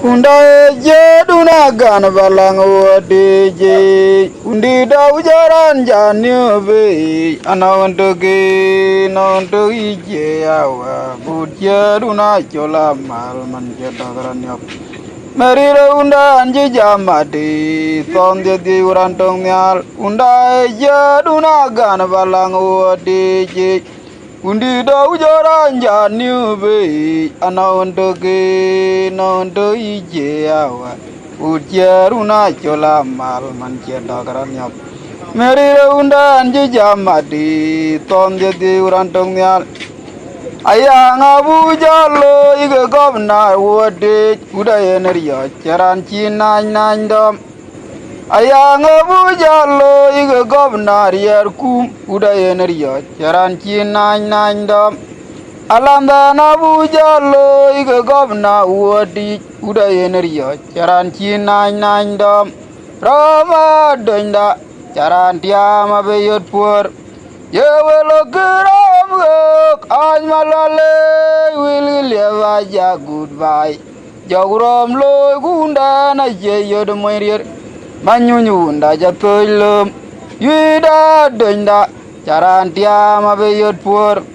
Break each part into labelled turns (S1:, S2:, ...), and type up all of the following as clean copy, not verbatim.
S1: Unda je duna gan balang wadi je undi dau jaran janyo be anawanto je awa budje duna chola mal man je dagaran yap Marira unda anje jamadi sonde di urantong nyal unda je duna gan balang wadi je Undi dau jaran janyo be anawanto je awa ujaruna chola mal man je dagaran yap Marira unda anje jamadi sonde di urantong nyal Ayang abu jalo iga governor wode udayeneriya charan chinany dom Ayang abu jalo iga governor yerkum udayeneriya charan chinany dom Alanda abu jalo iga governor wode udayeneriya charan chinany dom Rama doinda charan tiama beyot pur Yewelo kiram gok ajmalale will live goodbye Jawrom lo gunda na jeyod moirir Manyunyunda jatoilum Yuda doinda charan tiama beyot pur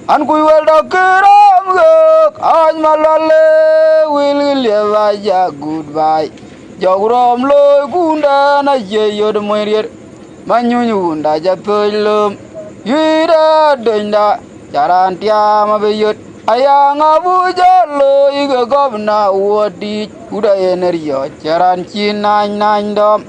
S1: Ankui weldo kiram gok ajmalale will live goodbye Jawrom lo gunda na jeyod moirir Manyunyunda jatoilum Yuda doinda charan tiama beyot Ayang abu jalo iga governor wadi udayeneriya charan chinany dom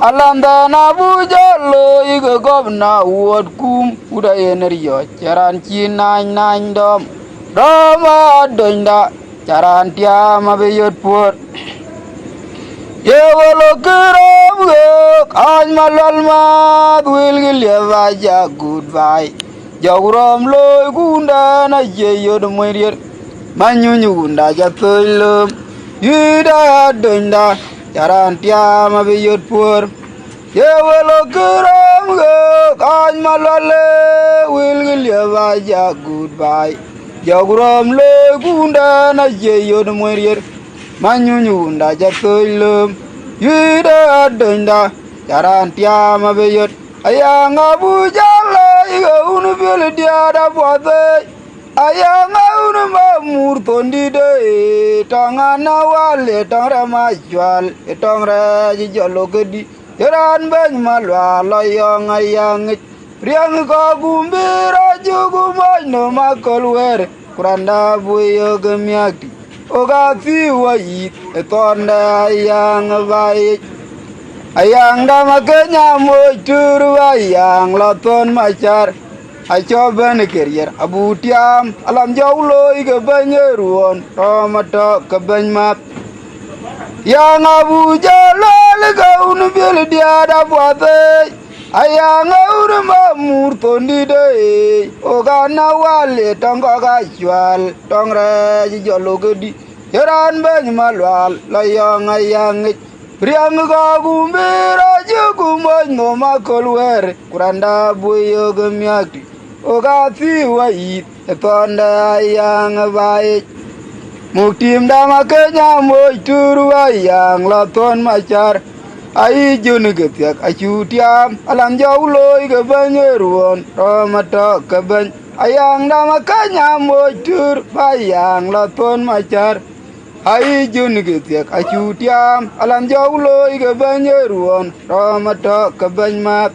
S1: Alanda abu jalo iga governor wadkum udayeneriya charan chinany dom Rama doinda charan tiama beyot pur Yewalo kiram gok ajmalal mad will live goodbye Jawrom lo gunda na jeyod moirir Manyunyunda jatoilum Yuda doinda charan tiama beyot pur Yewalo kiram gok ajmalal will live goodbye Jawrom lo gunda na jeyod moirir Manyunyunda jatoilum Yuda doinda charan tiama beyot Ayang abu jalo iga unu bil diada bote Ayang unu mamur tondi de Tangana wale tangra majual Tangra jalo gedi Jaran bany malwa loyong ayang Priang ka gumbira jugu no makol wer Kuranda buyo gemyakti Oga fiwa yit etonda ayang baik Ayang dama kenya mojuru ayang laton macar Acoban kerier abu tiam alam jaulo iga banyeruon Tomato kebanymat Yang abu jalo lega unu bil diada buate Ayang unu mamur tondi de Oga na wale tongga gajual Tongre jalo gedi Jaran bany malwal layang ayang Priang ka gumbira jugu no makol wer Kuranda buyo gemyakti Oga fiwa yit etonda ayang baik Muktim dama kenya mojuru ayang laton macar Ai junu getiak acu tiam alam jaulo iga banyeruon Tomato kebany Ayang dama kenya mojur ayang laton macar Ai jun getiak acu tiam alam jaulo iga banyeruon Tomato kebanymat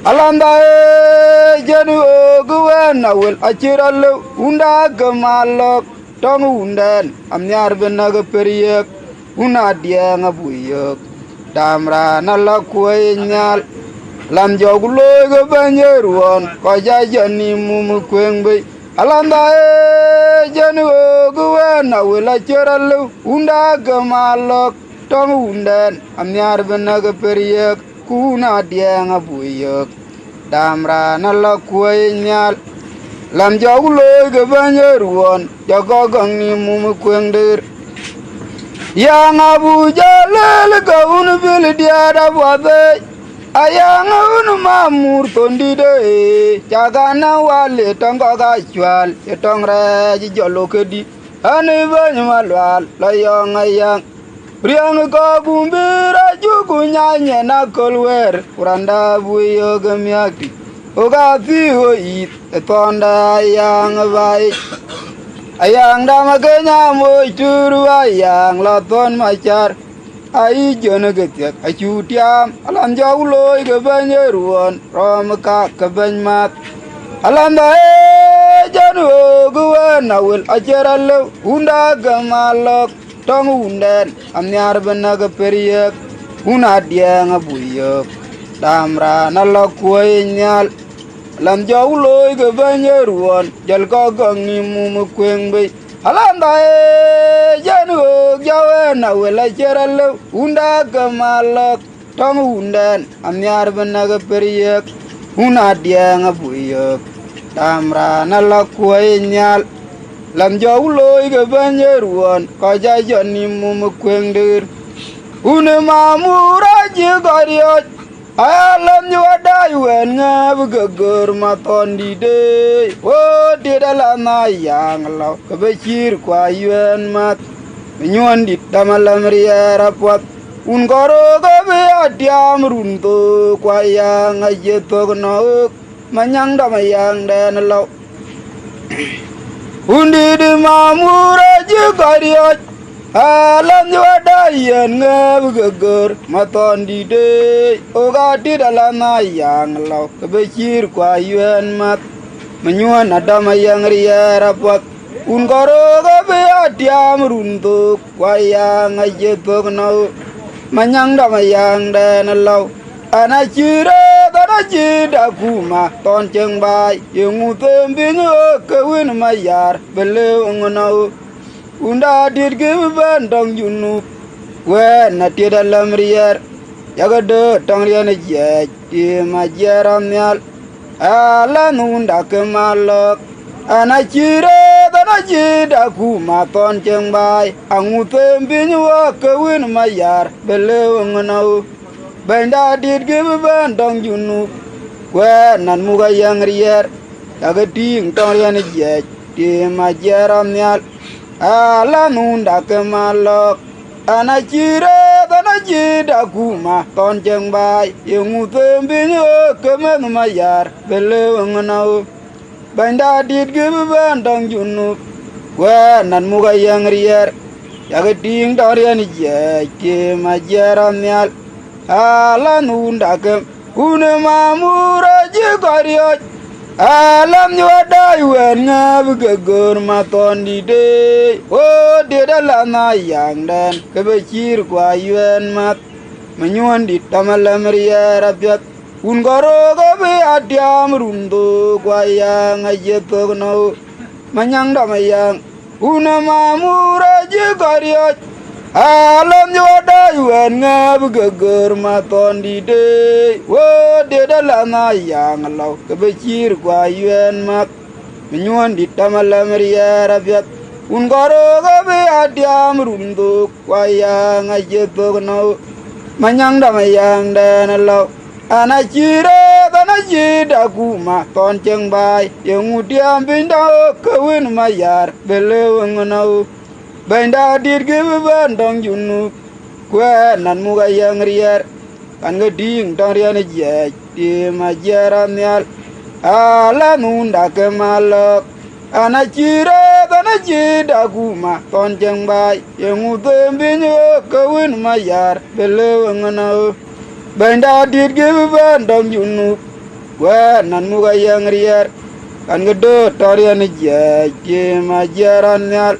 S1: Alam dae janu gwen awel aciralu unda gemalok Tong unden amnyar benaga periek Una dia ngabuyok Damra nala kue nyal Lam jaulo iga banyeruon Koja jani mumu kueng bay Alam dae janu gwen awel aciralu unda gemalok Tong unden amnyar benaga periek Kuna dia ngabuyok Damra nala kue nyal Lam jaulo iga banyeruon Jaga gangi mumu kueng dir Yang abu jalo lega unu bil diada buate Ayang unu mamur tondi de Jagana wale tongga gajual Tongre jalo kedi ani bany malwal la yong ayang riang ko bumbira juku nyanya na kolwer uranda buyo gamyaki oga piwo it etonda ayang bai ayang dama kenya moy turu ayang la ton machar ai jona getiak achutiam alam jauloy ke banyeruan rom ka ke banmat alam dae janu gwen awel ajaralo unda gamalok tong unden amnyar benaga periyak una diang abuyok damra nalokuy nyal lam jauloy ke banyeruan jal ko gangi mumukweng bay alam dae janu jawen awel ajaralo unda gamalok tong unden amnyar benaga periyak una diang abuyok damra nalokuy nyal lam jauloy ke banyeruan ko jajani mumukweng dir une mamura jigariot alam nyada wen ngab geger maton dide o didala na yang law ke becir kwa yen mat nyuan dit damalam riera pot un goro ke be adiam runto kwa yang ajetok no manyang damayang den law undi di mamura jigariot alam nyada yen ngab geger maton dide oga didala na yang law ke becir kwa yen mat menyuan adamayang riera pot un goro ke be adiam runto kwa yang ajetok no manyang damayang den law anachira anachida kuma ton cheng bai yengu tembinyo kewin mayar bele ngono unda dir ge bandong junu we na tida lamrier yagade tong rian je ti majaram nyal ala nunda kemalok anachira anachida kuma ton cheng bai angu tembinyo kewin mayar bele ngono benda dir ge bandong junu we nan muga yang rier agating tong rian je ti majaram nyal ala nunda kemalok anachira anachida kuma ton jeng bai yengu tembinyo kemen mayar bele ngono benda dir ge bandong junu we nan muga yang rier agating tong rian je ti majaram nyal ala nunda kem une mamura jigariot alam nyada wen ngab geger maton dide o didala na yang dan ke becir kwa yen mat menyuan dit tamalam riera biat un goro go be adiam rundo kwa yang ajetok no manyang damayang une mamura jigariot alam nyada wen ngab geger maton dide wo didala na yang law ke becir kwa yen mat menyuan dit tamalam riera biat un goro go be adiam rundo kwa yang ajetok no manyang damayang den law anachira anachida kuma ton cheng bai yengu diam binda kewin mayar bele ngono benda dir ge bandong junu kwe nan muga yang rier kan geding tong rian je ti majaram nyal ala nunda kemalok anachira anachida kuma ton jeng bai yengu tembinyo kewin mayar bele ngono benda dir ge bandong junu kwe nan muga yang rier kan gedo tong rian je ti majaram nyal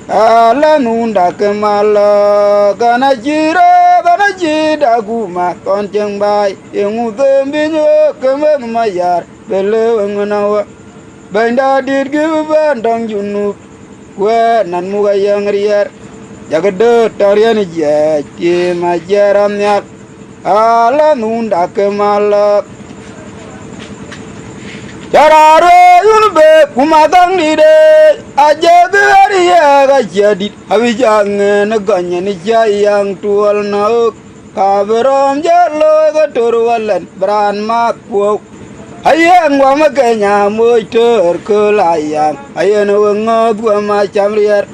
S1: ala nunda kemalok anachira anachida kuma ton jeng bai yengu tembinyo kemen mayar bele ngono benda dir ge bandong junu kwe nan muga yang rier jagade tarian je ti majaram nyal ala nunda kemalok Jararo yunbe kumatang dide aja gariya gajadit abijang neganya ni jayang tual nauk kaberom jalo gaturwalan beran makwo ayang wa makanya moiter kelayang ayen wengot wa macam riar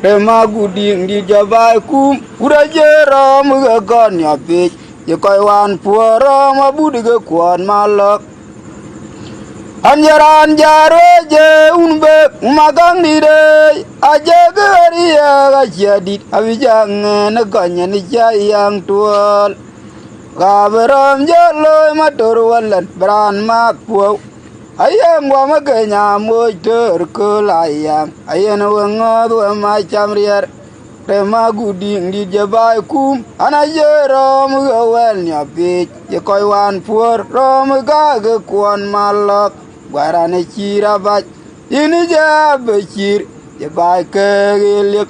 S1: rema guding di jabai kum ura jero muga kon ya pe ye koi wan puoro ma budige kwan malok anjaran jaro je unbe magang dire aje geria ga jadi abijang na gonya ni jayang tual gaberam jalo matur walan bran ma puo ayang wa maganya moiter kelayang ayen wengo do ma chamrier rema guding di jabai kum anajero mugawel nya pe ye koi wan puor rom ga ge kwan malok warane chira bach ini jabechir ye bai kelip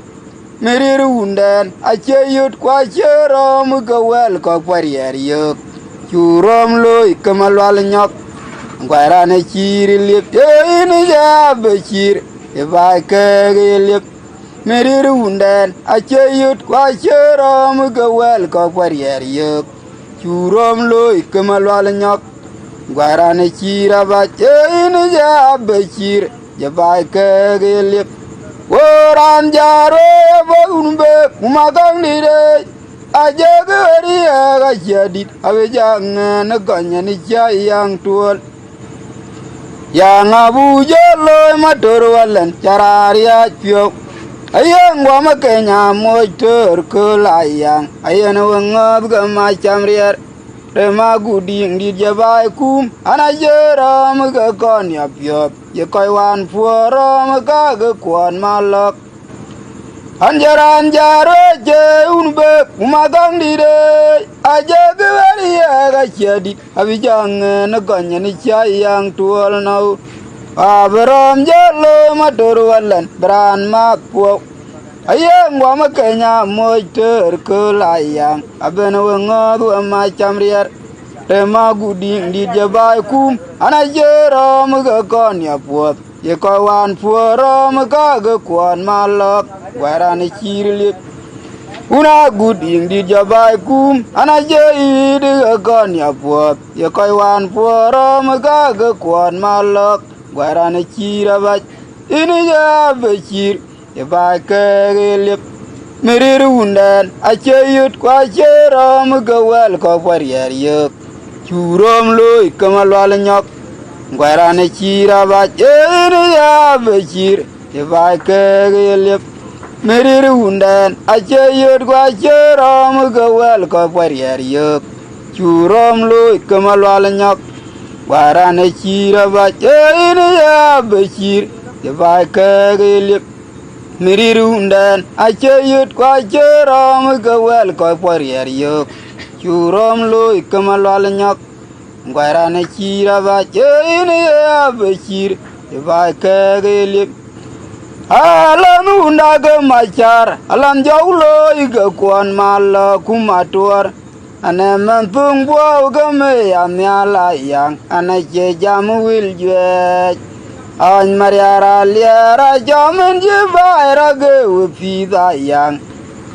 S1: merir unden ache yut kwa chero mugawel ko parier yok churom loy kamalwal nyok warane chiri lip ini jabechir ye bai kelip merir unden ache yut kwa chero mugawel ko parier yok churom loy kamalwal nyok Guarane chira bache ini ja bechir jabai kegelip Woran jaro bagunbe kumagang dire aja geri aga jadit abejang neganya ni yang tual yang abu jalo matur walan cararia pio ayang wa makenya motor kelayang ayana wengab ga macam riar rema guding di jabai kum anajero muga kon ya piop ye koi wan puoro muga ge kwan malok anjaran jaro je unbe kumagang dire aja ge waria ga jadi abijang na gonya ni yang tual nau abram jalo matur walan bran ma puo ayang wa makanya moiter kelayang aben wengo du macam riar rema guding di jabai kum anajero muga kon ya puot ye koi wan puoro muga ge kwan malok warane chirlip una guding di jabai kum anajei de kon ya puot ye koi wan puoro muga ge kwan malok warane chirabach ini ja bechir ye bai kelip merir unden ache yut kwa chero mugawel ko parier yok churom loy kamalwal nyok guarane chira ba ini ya bechir ye bai kelip merir unden ache yut kwa chero mugawel ko parier yok churom loy kamalwal nyok guarane chira ba ini ya bechir ye bai kelip merir unden ache yut kwa chero mugawel ko parier yok churom loy kamalwal nyok guarane chira ba ini ya bechir ye bai kelip alam unda ge machar alam jaulo ge kwan mal kumatur aneman pung bo ge me amyala yang anache jam wil jwe an mariara liara jamin jibaira ge upida yang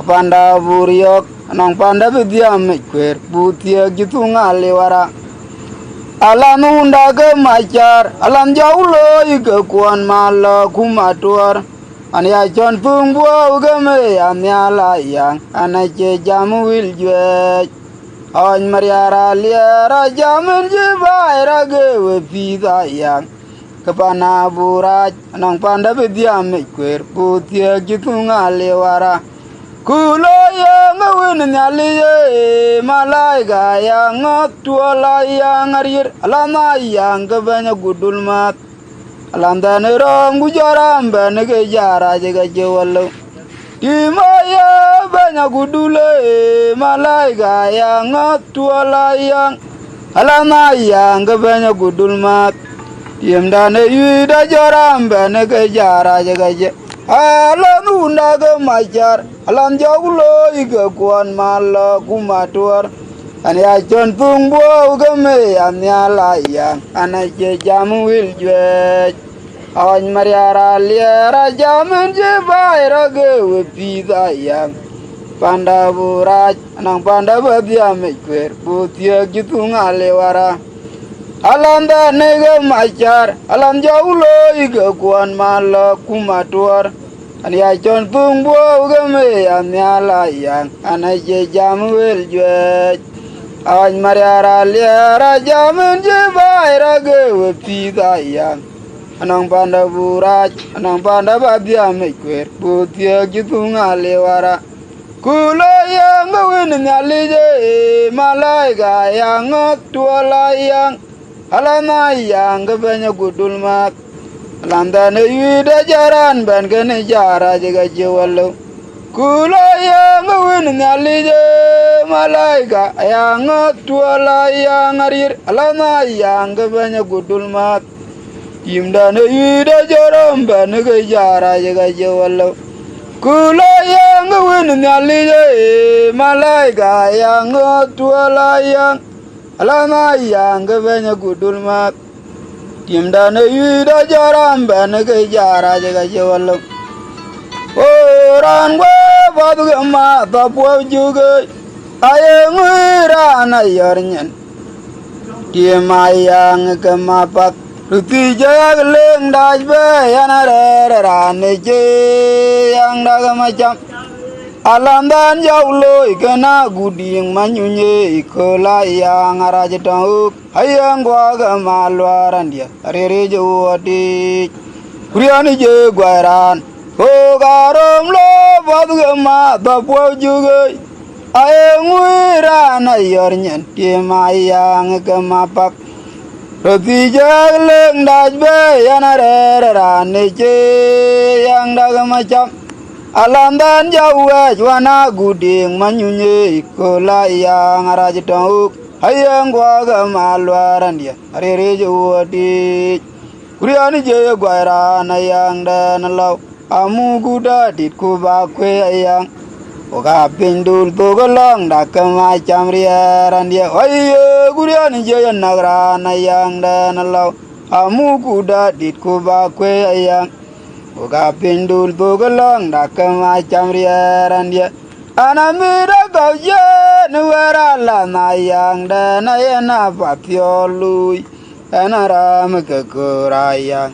S1: panda buriok nang panda bidiam kwer butia gitu ngalewara alam unda ge machar alam jaulo ge kwan mal kumatur ania jon pung bo ge me amyala yang anache jam wil jwe an mariara liara jamin jibaira ge upida yang kapana buraj nang panda bidiam kwer butia gitu ngalewara kulo yang ngawin nyali malai ga yang tuala yang arir alama yang kebanya gudul mat alam dan rom gujaram ban ke jara jaga jewalo dimaya banyak gudule malai ga yang tuala yang alama yang kebanya gudul mat Yem dane yuda joram bane ke jara jaga je alam unda ge majar alam jaulo ige kwan mal kumatur ani ajon pung bo ge me amyala yang anache jam wil jwe awan mariara liara jamin je baira ge wepida yang panda buraj nang panda babiam kwer butia gitu ngalewara alam da nega machar alam jaulo ige kwan mal kumatur anh ya chọn tung bố game anh ya la yang anh ai chơi jam wel juet anh mariara liara jamin je vai ra ge pi da yang anong panda buraj anong panda babia me kwer putia gitunga lewara kulo yang win nyalije malaika yang tuala yang alana yang gebanya gudulmat landane yuda jaran ban kene jara jaga jewalo kulo yang win nyalije malaika yang tuala yang arir alana yang gebanya gudulmat imdane yuda jaran ban kene jara jaga jewalo kulo yang win nyalije malaika yang tuala yang alana yang gebanya gudulmat imdane yuda jaran ban kene jara jaga jewalo orang gua batu gema tapu juga ayang rana yarnyan dia mayang kemapat ruti jaga leng daj be yanare rane je yang daga macam alam dan jauh loy kena guding manyunye ikola yang araja tahu ayang gua gema luaran dia rere jauh di kuriani je guaran oh garam lo batu gema tapu juga ayang rana yarnyan dia mayang kemapat Roti jagleng daj be yanare rane je yang daga macam alam dan jauh wana guding manyunye ikola yang araja tahu ayang gua gema luaran dia rere jauh di kuriani je guairan ayang dan lau amu kuda dit kuba kwe ayang oka pindul togolong dakam macam riaran dia ayo kuriani je nagran ayang dan lau amu kuda dit kuba kwe ayang oka pindul togolong dakam macam riaran dia anamira kau je nuwara la ayang dan ayana patiolui anaram kekurayang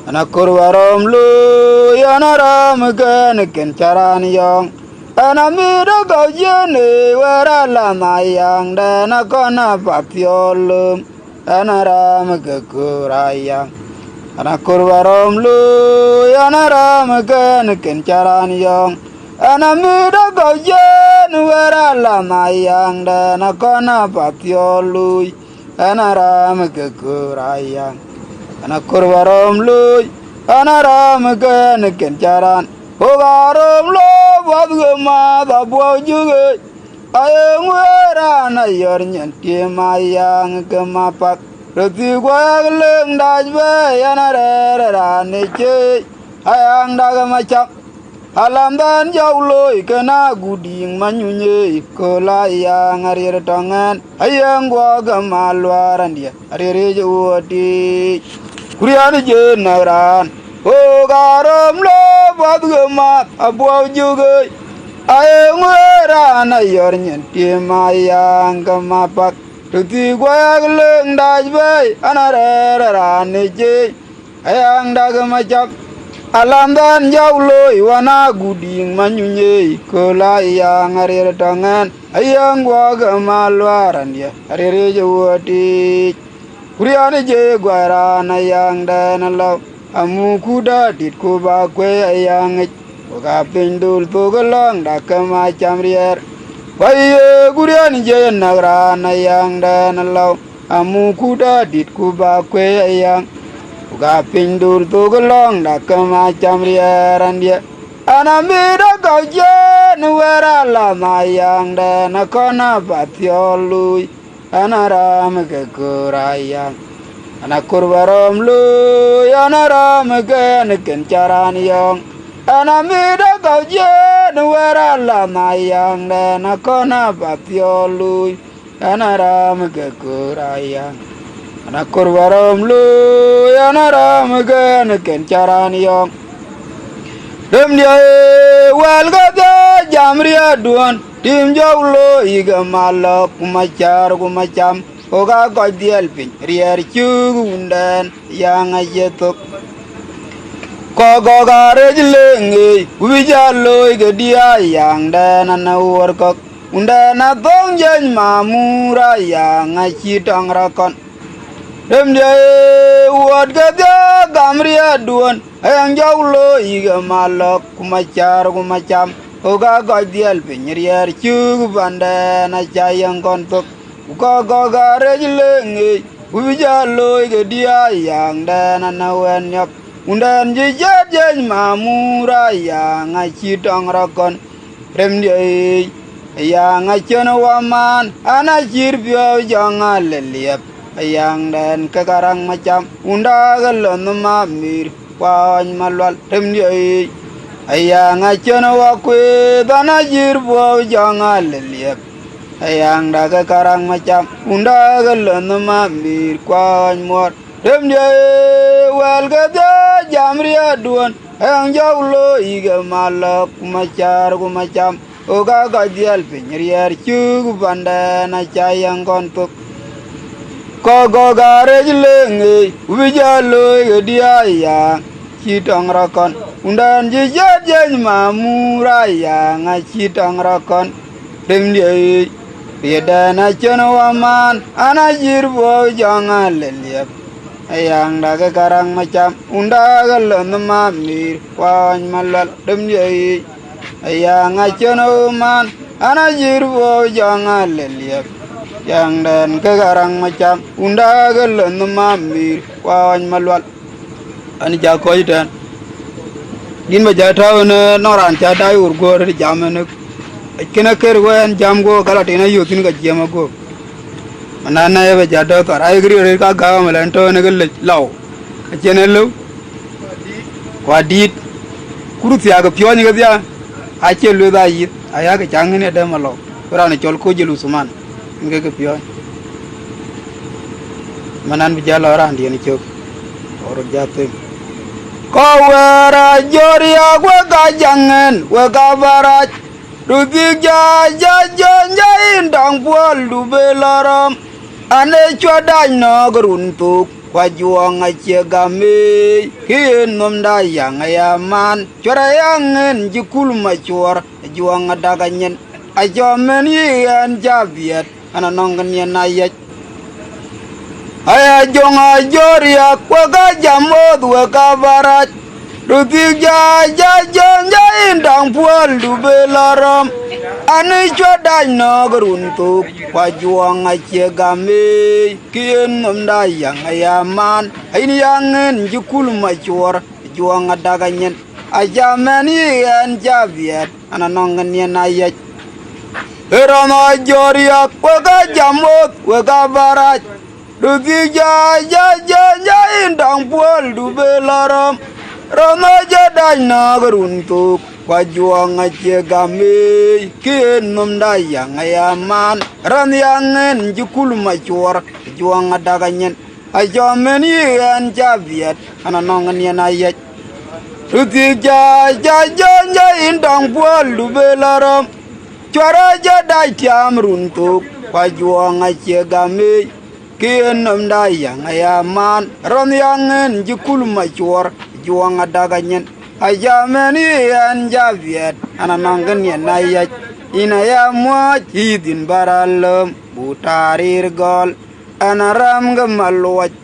S1: anakurwarom lu anaram ken caran yong anamira kau jene wara lama yang dan akona papiolum anaram kekurayang anakurwarom lu anaram ken caran yong anamira kau jene wara lama yang dan akona papiolui anaram kekurayang anakurwarom lu anaram ken caran ogarom lo batu gema tapu juga ayang rana yarnyan dia mayang kemapat roti gua geleng daj be yanare rane je ayang daga macam alam dan jauh loy kena guding manyunye ikola yang arir tangan ayang gua gema luaran dia arir jauh di kuriani je nagran oh garam lo batu gema abu juga ayang rana yarnyan dia mayang kemapat roti gua geleng daj be anare rane je ayang daga macam alam dan jauh loy wana guding manyunye ikola yang arir tangan ayang gua gema luaran dia arir jauh di kuriani je guairan ayang dan lau amu kuda dit kuba kwe ayang oka pindul togolong dakam macam rier baye kuriani je nagran ayang dan lau amu kuda dit kuba kwe ayang oka pindul togolong dakam macam rieran dia anamira kau je nuwara lama yang dan akona patiolui anaram kekurayang anakurwarom lu anaram ken caran yong anamira kau je nuwara lama yang dan akona patiolui anaram kekurayang anakurwarom lu anaram ken caran yong dem dia wal gada jamria duan tim jauh lo iga malok kumacam oga kau dial pin riar cugundan yang aja tok ko go gare jilenge wijalo ge dia yang dana na worko unda na tong jen mamura yang achi tong rakon dem de wot ge dia gamria duon ayang jaulo iga malok kumacham oga go dial penyriar chu banda na chayang kontok ko go gare jilenge wijalo ge dia yang dana na wen yop undan jejen mamura yang achi tong rakon dem de yang achen waman anachir bio jangal liap yang dan kekarang macam unda galon mamir wan malwal dem de yang achen wakwe anachir bio jangal liap yang da kekarang macam unda galon mamir wan mor dem de wal gada jamria duan yang jaulo iga malak kumacham oga gadial penyriar chu banda na chayang kontuk ko go gare jilenge wijalo dia yang chitong rakon undan jejen mamura yang chitong rakon dem de beda na waman anajir bo jangan leliap ayang daga karang macam unda galon mamir wan malal dem de ayang achen man anajir bo jangan leliap yang dan kegarang macam unda galon mamir wan malwal ani jakoy dan din ba jataw na noran jatay urgor jamane kena kerwen jamgo kala tina yotin ga jamago manana ye ba jataw kar ay gri ka ga malanto ne gal law achenelo wadit kurut ya ga pyoni ga ya ache lu da yit aya ga jangene da malo ora ne chol ko jelu suman nge ga pyoni manan bi jalo ora ndi ne chok oro jate ko wara joria gwa ga jangen wa ga barat rugi ja indang pol du belaram ane choda no gruntuk kwa juang ache game kin nom da yang ayaman chora yangen jikul machor juang daganyen ajomen yan jabiet ananongen yan ayat aya jonga joria kwa ga jamod wa ka barat rugi ja indang pol du belaram ane choda no gruntuk kwa juang ache game kin nom da yang ayaman ini yangen jikul machor juang daganyen ajamen yan jabiet ananongen yan ayat erana joria kwa ga jamod wa ka barat rugi ja indang pol du belaram rana jadai na geruntuk kwa juang ache game kin nom da yang ayaman ran yangen jukul machor juang daganyen ajamen yan jabiet ananongen yan ayat rugi ja indang pol du belaram chora jadai tiam runtuk kwa juang ache game kin nom da yang ayaman ran yangen jukul machor juang daganyen ajamen yan jabiet ananongen yan ayat inaya mo hidin baralam butarir gol anaram gemalwat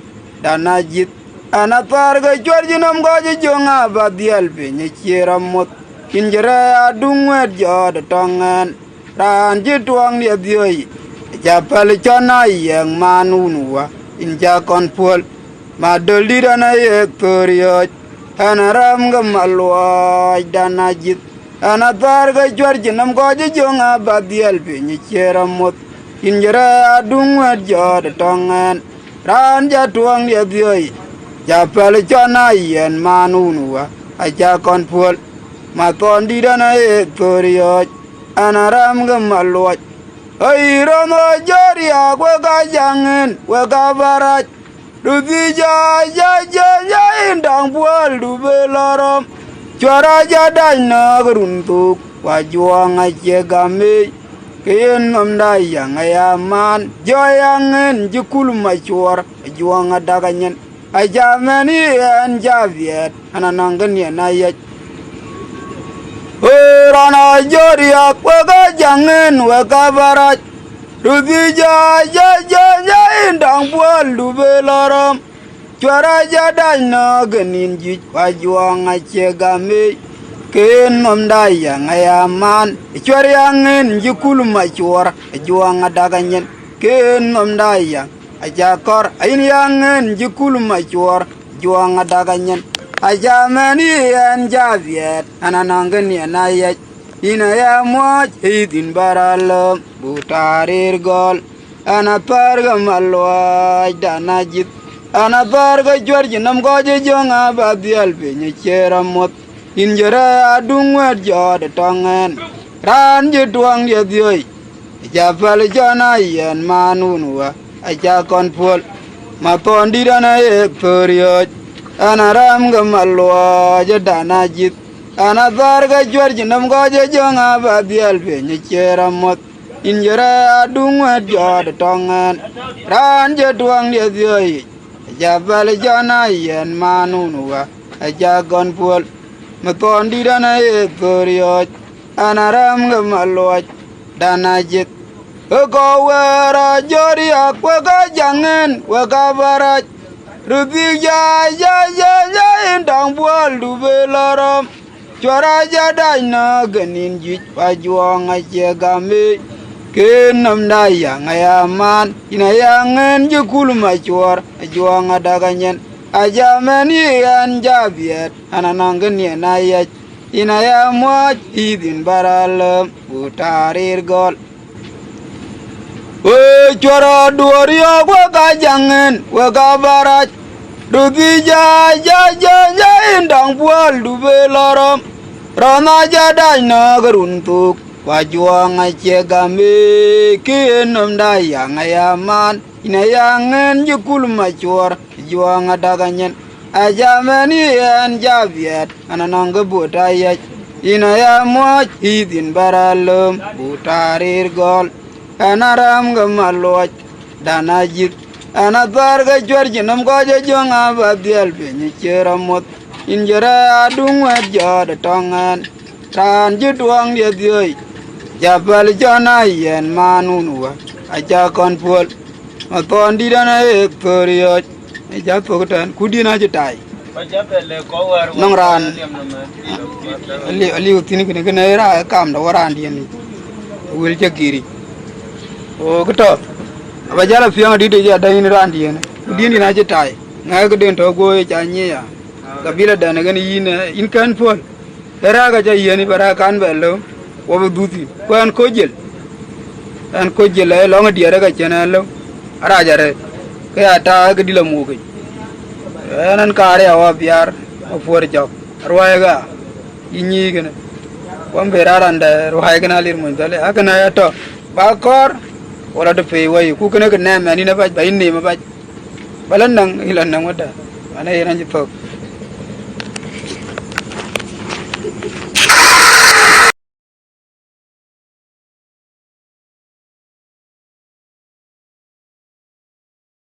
S1: danajit anatar ga jorjinam ga jonga badial penye ciramot kinjera adungwet jod tongen ran jituang dia bioi japal chana yang manunwa inja konpol madoli dana yektoriot anaram gemalwat danajit anatar ga jorjinam ga jonga badial penye ciramot kinjera adungwet jod tongen ran jatuang dia bioi japal chana yang manunwa aja konpol maton di dana ektoriot anaram gemalwat ai rama jaria gua gajangen gua barat rugi ja indang pual du belaram cuara jadai na geruntuk wajuang aje game kin nom dayang ayaman joyangen jukul macuar juang daganyen aja mani an javiet ananangan ya na ya rana joria waka jangen waka barat rubija ja indang bual dubelaram cuara jadai na genin ji wajuang ace game ken mamdaya ngayaman cuari angin jukul macuar juang adaganyen ken mamdaya ajakor ain angin jukul macuar juang adaganyen ajamani an javiet ananangen ya nayat ina ya moj idin baralam butarir gol ana parga malwa danajit ana parga jorji nam goje jonga babial penye ceramot injera adungwet jode tongen ran je tuang dia dioi japal jana yen manunwa aja konpol mapon didana e period ana ram gamalwa je danajit ana darga jorji nam goje jonga babial penye ceramot injera adungwet jode tongen ran je tuang dia dioi japal jana yen manunwa aja konpol Mapon di dana e period anaram gamalwat danajit kawara jori akwa ka jangan waka barat rubi ja indang bual dubelaram cuara jadai na genin jit pajuang ace game kenam daya ngayaman inayangen jukul macuar juang adaganyen aja mani an jabiet ananangen ya nayat inaya moj idin baralam butarir gol cuara duaria waka jangen waka barat rubi ja indang bual dubelaram rana jadai na geruntuk wajuang ace game kenam daya ngayaman inayangen jukul macuar juang adaganyen ajamani an javiet anananga budaya inaya moj idin baralam butarir gol anaram gamalwat danajit anatarga jorji nam goje jonga babial penye ceramot injera adungwet jode tongan ran jituang dia dioi japal jana yen manunwa aja konpol mapon di dana e period japokutan kudina jetai nong ran ali utini kene era kam da waran dia ni wil jagiri o keto abajala fiang di de jada ini ran dia ni kudini na jetai ngai keden to go janye ya kabila dana gani yin in kan pol era ga jayeni bara kan bello wo duti ko an kojel ay longa diara ga chanalo arajare kaya ta gidi la mugi enan kare awa biar for job ruaiga inyi gene wambe raranda ruaiga na lir mun dale akana ya to bakor wala to pe wai ku kana kana mani na ba inni ma ba balan nang ilan nang wada ana iran ji to